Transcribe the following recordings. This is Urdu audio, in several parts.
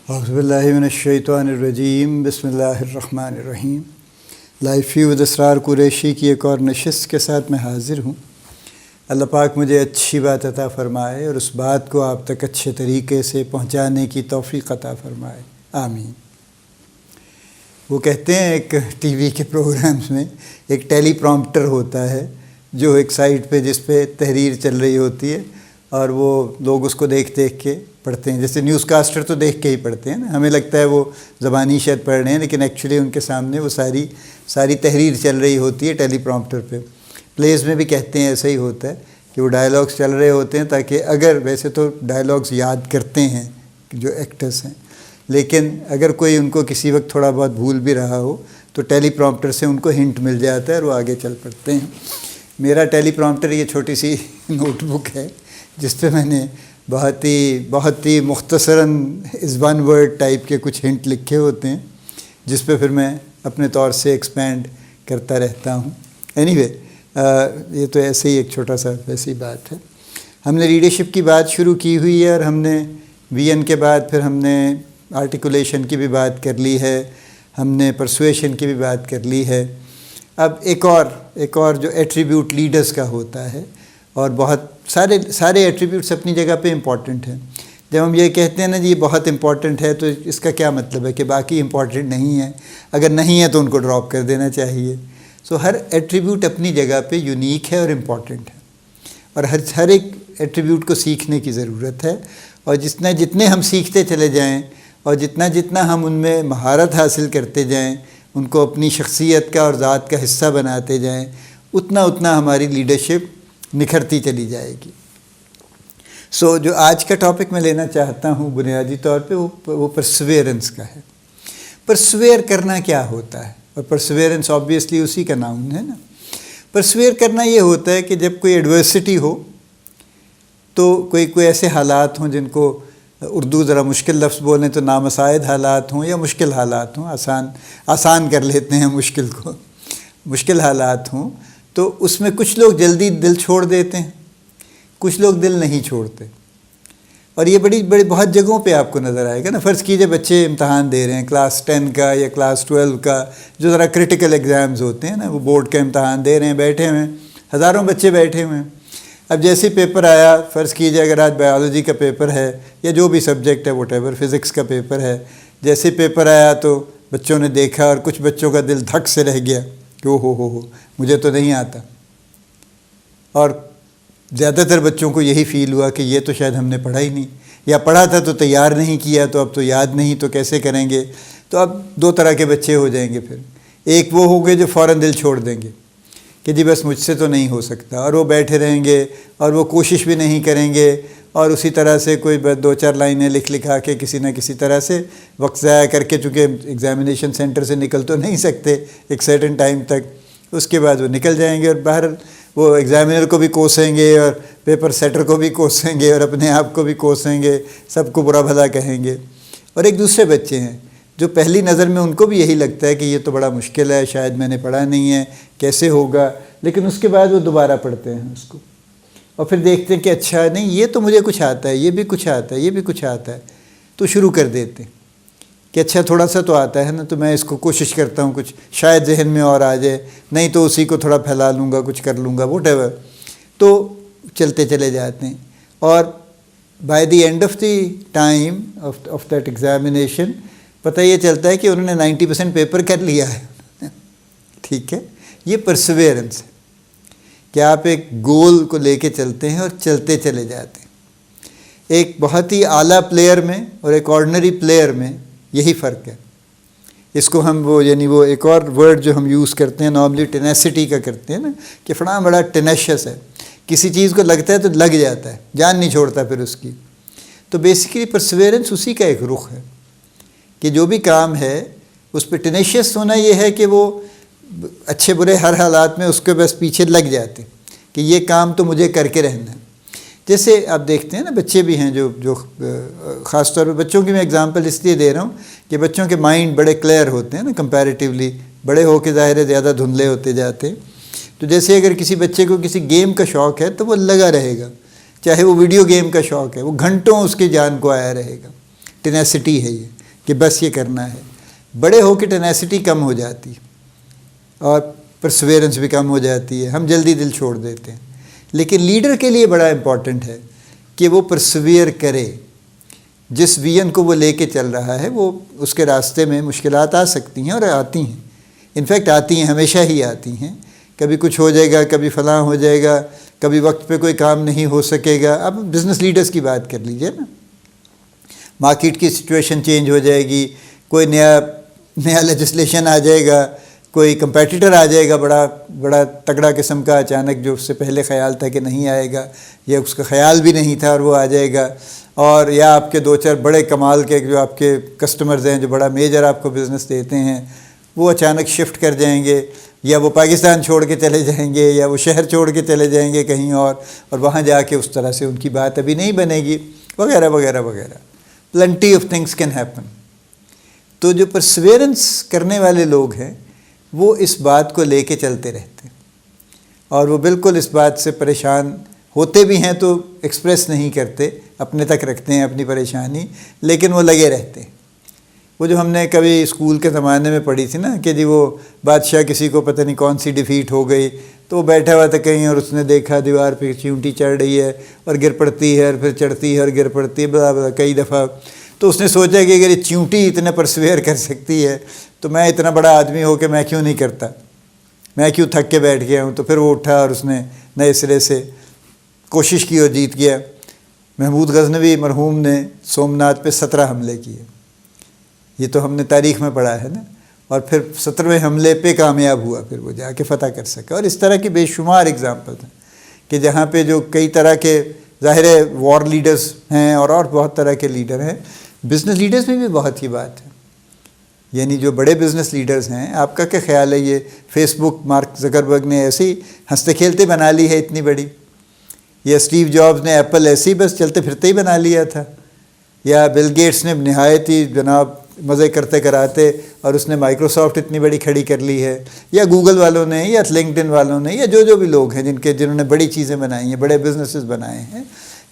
اعوذ باللہ من الشیطان الرجیم، بسم اللہ الرحمن الرحیم۔ لائف ود اسرار قریشی کی ایک اور نشست کے ساتھ میں حاضر ہوں۔ اللہ پاک مجھے اچھی بات عطا فرمائے اور اس بات کو آپ تک اچھے طریقے سے پہنچانے کی توفیق عطا فرمائے، آمین۔ وہ کہتے ہیں ایک ٹی وی کے پروگرامز میں ایک ٹیلی پرومپٹر ہوتا ہے جو ایک سائٹ پہ جس پہ تحریر چل رہی ہوتی ہے اور وہ لوگ اس کو دیکھ کے پڑھتے ہیں، جیسے نیوز کاسٹر تو دیکھ کے ہی پڑھتے ہیں نا، ہمیں لگتا ہے وہ زبانی شاید پڑھ رہے ہیں، لیکن ایکچولی ان کے سامنے وہ ساری تحریر چل رہی ہوتی ہے ٹیلی پرومپٹر پہ۔ پلیز میں بھی کہتے ہیں ایسا ہی ہوتا ہے کہ وہ ڈائلاگس چل رہے ہوتے ہیں تاکہ اگر ویسے تو ڈائلاگس یاد کرتے ہیں جو ایکٹرس ہیں، لیکن اگر کوئی ان کو کسی وقت تھوڑا بہت بھول بھی رہا ہو تو ٹیلی پرومپٹر سے ان کو ہنٹ مل جاتا ہے اور وہ آگے چل پڑتے ہیں۔ میرا ٹیلی پرومپٹر یہ چھوٹی سی نوٹ بک ہے جس پہ میں نے بہت ہی مختصراً از ون ورڈ ٹائپ کے کچھ ہنٹ لکھے ہوتے ہیں جس پہ پھر میں اپنے طور سے ایکسپینڈ کرتا رہتا ہوں۔ اینی وے یہ تو ایسے ہی ایک چھوٹا سا ویسی بات ہے۔ ہم نے ریڈرشپ کی بات شروع کی ہوئی ہے اور ہم نے وی این کے بعد پھر ہم نے آرٹیکولیشن کی بھی بات کر لی ہے، ہم نے پرسویشن کی بھی بات کر لی ہے۔ اب ایک اور جو ایٹریبیوٹ لیڈرز کا ہوتا ہے، اور بہت سارے ایٹریبیوٹس اپنی جگہ پہ امپورٹنٹ ہیں۔ جب ہم یہ کہتے ہیں نا جی یہ بہت امپورٹنٹ ہے تو اس کا کیا مطلب ہے کہ باقی امپورٹنٹ نہیں ہے؟ اگر نہیں ہے تو ان کو ڈراپ کر دینا چاہیے۔ سو ہر ایٹریبیوٹ اپنی جگہ پہ یونیک ہے اور امپورٹنٹ ہے، اور ہر ایک ایٹریبیوٹ کو سیکھنے کی ضرورت ہے، اور جتنے ہم سیکھتے چلے جائیں اور جتنا ہم ان میں مہارت حاصل کرتے جائیں، ان کو اپنی شخصیت کا اور ذات کا حصہ بناتے جائیں، اتنا ہماری لیڈرشپ نکھرتی چلی جائے گی۔ سو جو آج کا ٹاپک میں لینا چاہتا ہوں بنیادی طور پہ وہ پرسویرنس کا ہے۔ پرسویئر کرنا کیا ہوتا ہے؟ اور پرسویرنس آبویسلی اسی کا نام ہے نا۔ پرسویئر کرنا یہ ہوتا ہے کہ جب کوئی ایڈورسٹی ہو تو کوئی ایسے حالات ہوں جن کو اردو ذرا مشکل لفظ بولیں تو نامساعد حالات ہوں یا مشکل حالات ہوں، آسان کر لیتے ہیں مشکل کو، مشکل حالات ہوں تو اس میں کچھ لوگ جلدی دل چھوڑ دیتے ہیں، کچھ لوگ دل نہیں چھوڑتے، اور یہ بڑی بہت جگہوں پہ آپ کو نظر آئے گا نا۔ فرض کیجئے بچے امتحان دے رہے ہیں کلاس 10 کا یا کلاس 12 کا، جو ذرا کرٹیکل ایگزامز ہوتے ہیں نا، وہ بورڈ کا امتحان دے رہے ہیں، بیٹھے ہوئے ہیں، ہزاروں بچے بیٹھے ہوئے ہیں۔ اب جیسے پیپر آیا، فرض کیجئے اگر آج بایولوجی کا پیپر ہے یا جو بھی سبجیکٹ ہے واٹ ایور، فزکس کا پیپر ہے، جیسے پیپر آیا تو بچوں نے دیکھا اور کچھ بچوں کا دل دھک سے رہ گیا کہ ہو مجھے تو نہیں آتا، اور زیادہ تر بچوں کو یہی فیل ہوا کہ یہ تو شاید ہم نے پڑھا ہی نہیں، یا پڑھا تھا تو تیار نہیں کیا تو اب تو یاد نہیں تو کیسے کریں گے۔ تو اب دو طرح کے بچے ہو جائیں گے پھر، ایک وہ ہوں گے جو فوراً دل چھوڑ دیں گے کہ جی بس مجھ سے تو نہیں ہو سکتا، اور وہ بیٹھے رہیں گے اور وہ کوشش بھی نہیں کریں گے، اور اسی طرح سے کوئی 2-4 لائنیں لکھا کے کسی نہ کسی طرح سے وقت ضائع کر کے، چونکہ ایگزامینیشن سینٹر سے نکل تو نہیں سکتے ایک سرٹن ٹائم تک، اس کے بعد وہ نکل جائیں گے اور باہر وہ ایگزامینر کو بھی کوسیں گے اور پیپر سیٹر کو بھی کوسیں گے اور اپنے آپ کو بھی کوسیں گے، سب کو برا بھلا کہیں گے۔ اور ایک دوسرے بچے ہیں جو پہلی نظر میں ان کو بھی یہی لگتا ہے کہ یہ تو بڑا مشکل ہے، شاید میں نے پڑھا نہیں ہے، کیسے ہوگا، لیکن اس کے بعد وہ دوبارہ پڑھتے ہیں اس کو اور پھر دیکھتے ہیں کہ اچھا نہیں یہ تو مجھے کچھ آتا ہے، یہ بھی کچھ آتا ہے، یہ بھی کچھ آتا ہے، تو شروع کر دیتے ہیں کہ اچھا تھوڑا سا تو آتا ہے نا، تو میں اس کو کوشش کرتا ہوں کچھ شاید ذہن میں اور آ جائے، نہیں تو اسی کو تھوڑا پھیلا لوں گا، کچھ کر لوں گا، واٹ ایور، تو چلتے چلے جاتے ہیں۔ اور by the end of the time of that examination پتہ یہ چلتا ہے کہ انہوں نے 90% پیپر کر لیا ہے۔ ٹھیک ہے، یہ پرسویرنس ہے کہ آپ ایک گول کو لے کے چلتے ہیں اور چلتے چلے جاتے ہیں۔ ایک بہت ہی اعلیٰ پلیئر میں اور ایک آرڈنری پلیئر میں یہی فرق ہے۔ اس کو ہم وہ ایک اور ورڈ جو ہم یوز کرتے ہیں نارملی ٹینیسٹی کا کرتے ہیں نا، کہ فلاں بڑا ٹینیشس ہے، کسی چیز کو لگتا ہے تو لگ جاتا ہے، جان نہیں چھوڑتا پھر اس کی۔ تو بیسیکلی پرسویرنس اسی کا ایک رخ ہے کہ جو بھی کام ہے اس پہ ٹینیشس ہونا یہ ہے کہ وہ اچھے برے ہر حالات میں اس کے بس پیچھے لگ جاتے کہ یہ کام تو مجھے کر کے رہنا ہے۔ جیسے آپ دیکھتے ہیں نا بچے بھی ہیں جو خاص طور پہ بچوں کی میں اگزامپل اس لیے دے رہا ہوں کہ بچوں کے مائنڈ بڑے کلیئر ہوتے ہیں نا کمپیریٹیولی، بڑے ہو کے ظاہر ہے زیادہ دھندلے ہوتے جاتے ہیں۔ تو جیسے اگر کسی بچے کو کسی گیم کا شوق ہے تو وہ لگا رہے گا، چاہے وہ ویڈیو گیم کا شوق ہے، وہ گھنٹوں اس کی جان کو آیا رہے گا۔ ٹینیسٹی ہے یہ۔ کہ بس یہ کرنا ہے. بڑے ہو کے ٹینیسٹی کم ہو جاتی اور پرسویرنس بھی کم ہو جاتی ہے, ہم جلدی دل چھوڑ دیتے ہیں. لیکن لیڈر کے لیے بڑا امپورٹنٹ ہے کہ وہ پرسویئر کرے. جس ویژن کو وہ لے کے چل رہا ہے وہ اس کے راستے میں مشکلات آ سکتی ہیں اور آتی ہیں, انفیکٹ آتی ہیں, ہمیشہ ہی آتی ہیں. کبھی کچھ ہو جائے گا, کبھی فلاں ہو جائے گا, کبھی وقت پہ کوئی کام نہیں ہو سکے گا. اب بزنس لیڈرز کی بات کر لیجئے نا, مارکیٹ کی سچویشن چینج ہو جائے گی, کوئی نیا لیجسلیشن آ جائے گا, کوئی کمپیٹیٹر آ جائے گا بڑا تگڑا قسم کا اچانک, جو اس سے پہلے خیال تھا کہ نہیں آئے گا, یا اس کا خیال بھی نہیں تھا اور وہ آ جائے گا. اور یا آپ کے 2-4 بڑے کمال کے جو آپ کے کسٹمرز ہیں, جو بڑا میجر آپ کو بزنس دیتے ہیں, وہ اچانک شفٹ کر جائیں گے, یا وہ پاکستان چھوڑ کے چلے جائیں گے, یا وہ شہر چھوڑ کے چلے جائیں گے کہیں اور وہاں جا کے اس طرح سے ان کی بات ابھی نہیں بنے گی, وغیرہ وغیرہ وغیرہ. Plenty of things can happen. تو جو پرسویرنس کرنے والے لوگ ہیں وہ اس بات کو لے کے چلتے رہتے ہیں, اور وہ بالکل اس بات سے پریشان ہوتے بھی ہیں تو ایکسپریس نہیں کرتے, اپنے تک رکھتے ہیں اپنی پریشانی, لیکن وہ لگے رہتے ہیں. وہ جو ہم نے کبھی اسکول کے زمانے میں پڑھی تھی نا کہ جی وہ بادشاہ کسی کو پتہ نہیں کون سی ڈیفیٹ ہو گئی, تو وہ بیٹھا ہوا تھا کہیں اور اس نے دیکھا دیوار پہ چیونٹی چڑھ رہی ہے اور گر پڑتی ہے اور پھر چڑھتی ہے اور گر پڑتی ہے بلا بلا کئی دفعہ. تو اس نے سوچا کہ اگر یہ چیونٹی اتنا پرسویئر کر سکتی ہے تو میں اتنا بڑا آدمی ہو کے میں کیوں نہیں کرتا, میں کیوں تھک کے بیٹھ گیا ہوں. تو پھر وہ اٹھا اور اس نے نئے سرے سے کوشش کی اور جیت گیا. محمود غزنوی مرحوم نے سومناتھ پہ 17 حملے کیے, یہ تو ہم نے تاریخ میں پڑھا ہے نا, اور پھر 17ویں حملے پہ کامیاب ہوا, پھر وہ جا کے فتح کر سکا. اور اس طرح کی بے شمار اگزامپل ہیں کہ جہاں پہ جو کئی طرح کے ظاہر وار لیڈرز ہیں اور بہت طرح کے لیڈر ہیں. بزنس لیڈرز میں بھی بہت ہی بات ہے, یعنی جو بڑے بزنس لیڈرز ہیں, آپ کا کیا خیال ہے یہ فیس بک مارک زکربرگ نے ایسے ہی ہنستے کھیلتے بنا لی ہے اتنی بڑی, یا اسٹیو جابز نے ایپل ایسے ہی بس چلتے پھرتے ہی بنا لیا تھا, یا بل گیٹس نے نہایت ہی جناب مزے کرتے کراتے اور اس نے مائکروسافٹ اتنی بڑی کھڑی کر لی ہے, یا گوگل والوں نے, یا لنکڈ ان والوں نے, یا جو بھی لوگ ہیں جنہوں نے بڑی چیزیں بنائی ہیں, بڑے بزنسز بنائے ہیں.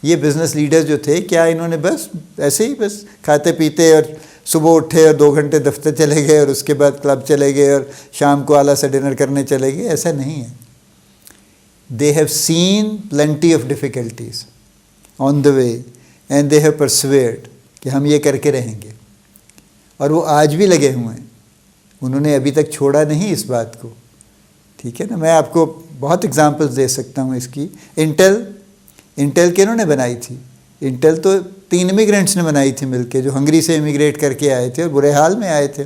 یہ بزنس لیڈر جو تھے کیا انہوں نے بس ایسے ہی بس کھاتے پیتے اور صبح اٹھے اور 2 گھنٹے دفتر چلے گئے اور اس کے بعد کلب چلے گئے اور شام کو اعلیٰ سے ڈنر کرنے چلے گئے؟ ایسا نہیں ہے. They have seen plenty of difficulties on the way and they have persevered کہ ہم یہ کر کے رہیں گے, اور وہ آج بھی لگے ہوئے ہیں, انہوں نے ابھی تک چھوڑا نہیں اس بات کو. ٹھیک ہے نا, میں آپ کو بہت اگزامپلس دے سکتا ہوں اس کی. انٹل کنہوں نے بنائی تھی؟ انٹل تو 3 امیگرینٹس نے بنائی تھی مل کے, جو ہنگری سے امیگریٹ کر کے آئے تھے اور برے حال میں آئے تھے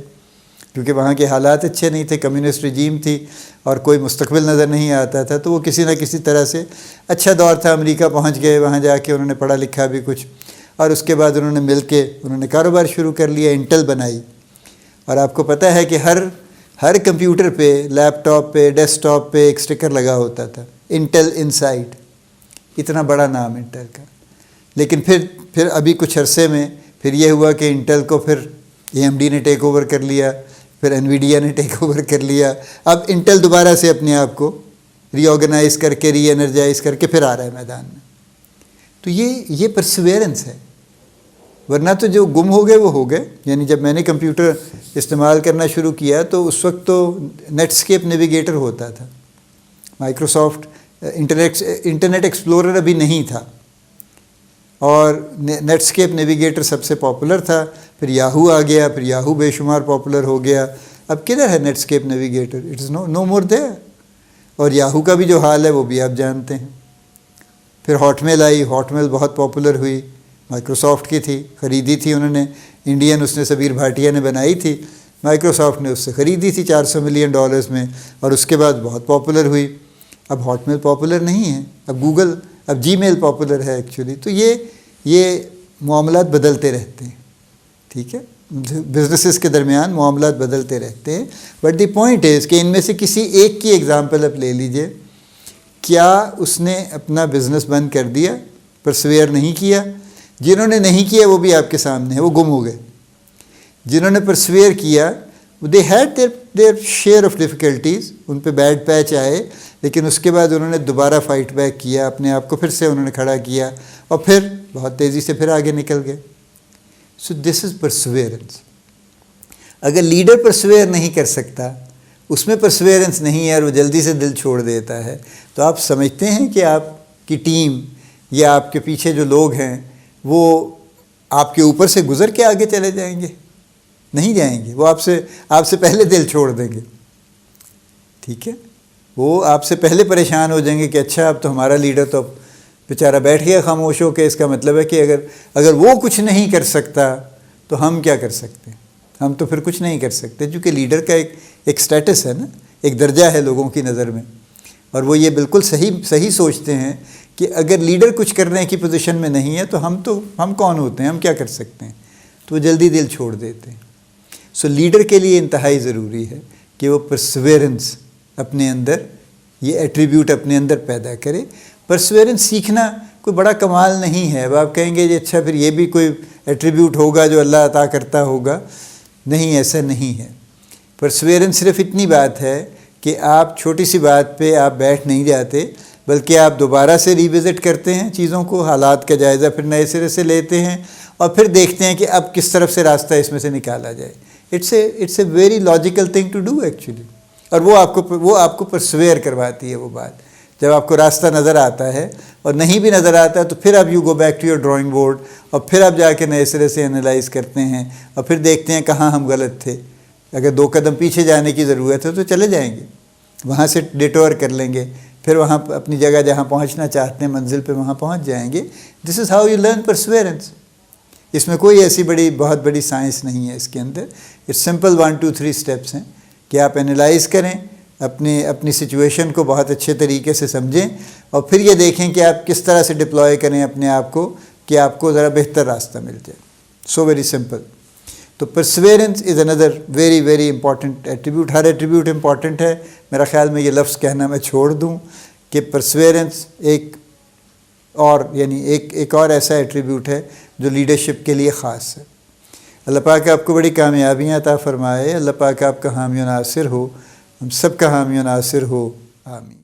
کیونکہ وہاں کے حالات اچھے نہیں تھے, کمیونسٹ رجیم تھی اور کوئی مستقبل نظر نہیں آتا تھا. تو وہ کسی نہ کسی طرح سے اچھا دور تھا, امریکہ پہنچ گئے, وہاں جا کے انہوں نے پڑھا لکھا بھی کچھ, اور اس کے بعد انہوں نے مل کے انہوں نے کاروبار شروع کر لیا, انٹل بنائی. اور آپ کو پتہ ہے کہ ہر کمپیوٹر پہ, لیپ ٹاپ پہ, ڈیسک ٹاپ پہ ایک سٹیکر لگا ہوتا تھا, انٹل انسائڈ. اتنا بڑا نام انٹل کا. لیکن پھر ابھی کچھ عرصے میں پھر یہ ہوا کہ انٹل کو پھر AMD نے ٹیک اوور کر لیا, پھر انویڈیا نے ٹیک اوور کر لیا. اب انٹل دوبارہ سے اپنے آپ کو ری آرگنائز کر کے, ری انرجائز کر کے پھر آ رہا ہے میدان میں. تو یہ پرسویرنس ہے, ورنہ تو جو گم ہو گئے وہ ہو گئے. یعنی جب میں نے کمپیوٹر استعمال کرنا شروع کیا تو اس وقت تو نیٹسکیپ نیویگیٹر ہوتا تھا, مائکروسافٹ انٹرنیٹ ایکسپلورر ابھی نہیں تھا, اور نیٹسکیپ نیویگیٹر سب سے پاپولر تھا. پھر یاہو آ گیا, پھر یاہو بے شمار پاپولر ہو گیا. اب کدھر ہے Netscape Navigator? It is no more there. اور یاہو کا بھی جو حال ہے وہ بھی آپ جانتے ہیں. پھر ہاٹ میل آئی, ہاٹ میل بہت پاپولر ہوئی, مائکروسافٹ کی تھی, خریدی تھی انہوں نے, انڈین اس نے سبیر بھاٹیا نے بنائی تھی, مائکروسافٹ نے اس سے خریدی تھی $400 ملین میں, اور اس کے بعد بہت پاپولر ہوئی. اب ہاٹ میل پاپولر نہیں ہے, اب جی میل پاپولر ہے ایکچولی. تو یہ معاملات بدلتے رہتے ہیں. ٹھیک ہے, بزنسز کے درمیان معاملات بدلتے رہتے ہیں. بٹ دی پوائنٹ از کہ ان میں سے کسی ایک کی ایگزامپل آپ لے لیجئے, کیا اس نے اپنا بزنس بند کر دیا, پرسویئر نہیں کیا؟ جنہوں نے نہیں کیا وہ بھی آپ کے سامنے ہے, وہ گم ہو گئے. جنہوں نے پرسویئر کیا they had their share of difficulties, ان پہ بیڈ پیچ آئے, لیکن اس کے بعد انہوں نے دوبارہ فائٹ بیک کیا, اپنے آپ کو پھر سے انہوں نے کھڑا کیا, اور پھر بہت تیزی سے پھر آگے نکل گئے. سو دس از پرسویئرنس. اگر لیڈر پرسویئر نہیں کر سکتا، اس میں پرسویئرنس نہیں ہے اور وہ جلدی سے دل چھوڑ دیتا ہے، تو آپ سمجھتے ہیں کہ آپ کی ٹیم یا آپ کے پیچھے جو لوگ ہیں وہ آپ کے اوپر سے گزر کے آگے چلے جائیں گے؟ نہیں جائیں گے، وہ آپ سے پہلے دل چھوڑ دیں گے. ٹھیک ہے، وہ آپ سے پہلے پریشان ہو جائیں گے کہ اچھا اب تو ہمارا لیڈر تو اب بیچارہ بیٹھ گیا خاموش ہو کے، اس کا مطلب ہے کہ اگر وہ کچھ نہیں کر سکتا تو ہم کیا کر سکتے ہیں؟ ہم تو پھر کچھ نہیں کر سکتے، چونکہ لیڈر کا ایک سٹیٹس ہے نا، ایک درجہ ہے لوگوں کی نظر میں، اور وہ یہ بالکل صحیح سوچتے ہیں کہ اگر لیڈر کچھ کرنے کی پوزیشن میں نہیں ہے تو ہم کون ہوتے ہیں، ہم کیا کر سکتے ہیں؟ تو وہ جلدی دل چھوڑ دیتے ہیں. سو لیڈر کے لیے انتہائی ضروری ہے کہ وہ پرسویرنس اپنے اندر، یہ ایٹریبیوٹ اپنے اندر پیدا کرے. پرسویرنس سیکھنا کوئی بڑا کمال نہیں ہے. اب آپ کہیں گے اچھا پھر یہ بھی کوئی ایٹریبیوٹ ہوگا جو اللہ عطا کرتا ہوگا. نہیں، ایسا نہیں ہے. پرسویرنس صرف اتنی بات ہے کہ آپ چھوٹی سی بات پہ آپ بیٹھ نہیں جاتے، بلکہ آپ دوبارہ سے ریوزٹ کرتے ہیں چیزوں کو، حالات کا جائزہ پھر نئے سرے سے لیتے ہیں اور پھر دیکھتے ہیں کہ اب کس طرف سے راستہ اس میں سے نکالا جائے. It's a very logical thing to do actually. اور وہ آپ کو پرسویئر کرواتی ہے وہ بات. جب آپ کو راستہ نظر آتا ہے اور نہیں بھی نظر آتا تو پھر آپ you go back to your drawing board اور پھر آپ جا کے نئے سرے سے انالائز کرتے ہیں اور پھر دیکھتے ہیں کہاں ہم غلط تھے. اگر 2 قدم پیچھے جانے کی ضرورت ہے تو چلے جائیں گے، وہاں سے ڈیٹور کر لیں گے، پھر وہاں اپنی جگہ جہاں پہنچنا چاہتے ہیں منزل پہ وہاں پہنچ جائیں گے. This is how you learn perseverance. اس میں کوئی ایسی بہت بڑی سائنس نہیں ہے اس کے اندر. اٹس سمپل 1 2 3 اسٹیپس ہیں کہ آپ انالائز کریں، اپنی سچویشن کو بہت اچھے طریقے سے سمجھیں اور پھر یہ دیکھیں کہ آپ کس طرح سے ڈپلوائے کریں اپنے آپ کو کہ آپ کو ذرا بہتر راستہ مل جائے. So very simple. تو پرسویرنس از اندر ویری ویری امپورٹنٹ ایٹریبیوٹ. ہر ایٹریبیوٹ امپورٹنٹ ہے. میرا خیال میں یہ لفظ کہنا میں چھوڑ دوں کہ پرسویرنس ایک اور ایسا ایٹریبیوٹ ہے جو لیڈرشپ کے لیے خاص ہے. اللہ پاک آپ کو بڑی کامیابیاں عطا فرمائے. اللہ پاک آپ کا حامی و ناصر ہو، ہم سب کا حامی و ناصر ہو. آمین.